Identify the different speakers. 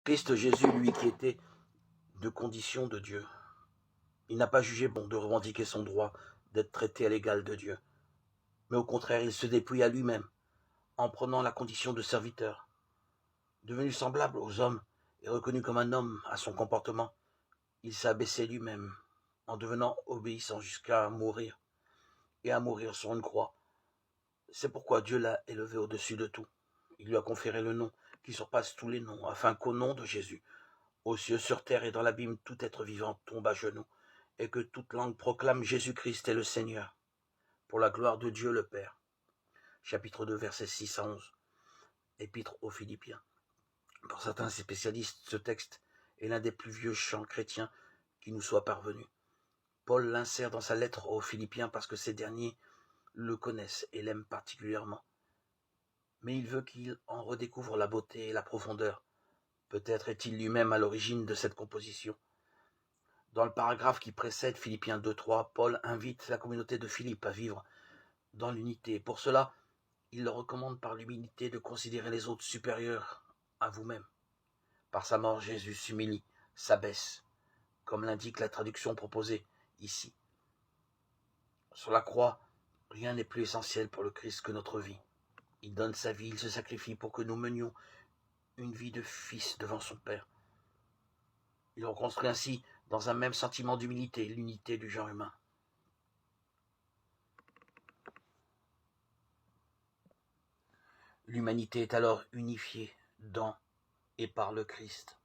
Speaker 1: Christ Jésus, lui qui était de condition de Dieu, il n'a pas jugé bon de revendiquer son droit d'être traité à l'égal de Dieu, mais au contraire, il se dépouilla lui-même en prenant la condition de serviteur. Devenu semblable aux hommes et reconnu comme un homme à son comportement, il s'est abaissé lui-même en devenant obéissant jusqu'à mourir, et à mourir sur une croix. C'est pourquoi Dieu l'a élevé au-dessus de tout. Il lui a conféré le nom qui surpasse tous les noms, afin qu'au nom de Jésus, aux cieux, sur terre et dans l'abîme, tout être vivant tombe à genoux, et que toute langue proclame Jésus-Christ est le Seigneur, pour la gloire de Dieu le Père. Chapitre 2, versets 6 à 11. Épître aux Philippiens. Pour certains spécialistes, ce texte est l'un des plus vieux chants chrétiens qui nous soit parvenu. Paul l'insère dans sa lettre aux Philippiens parce que ces derniers le connaissent et l'aiment particulièrement. Mais il veut qu'il en redécouvre la beauté et la profondeur. Peut-être est-il lui-même à l'origine de cette composition. Dans le paragraphe qui précède Philippiens 2.3, Paul invite la communauté de Philippe à vivre dans l'unité. Pour cela, il leur recommande par l'humilité de considérer les autres supérieurs à vous-même. Par sa mort, Jésus s'humilie, s'abaisse, comme l'indique la traduction proposée ici. Sur la croix, rien n'est plus essentiel pour le Christ que notre vie. Il donne sa vie, il se sacrifie pour que nous menions une vie de fils devant son Père. Il reconstruit ainsi, dans un même sentiment d'humilité, l'unité du genre humain. L'humanité est alors unifiée dans et par le Christ.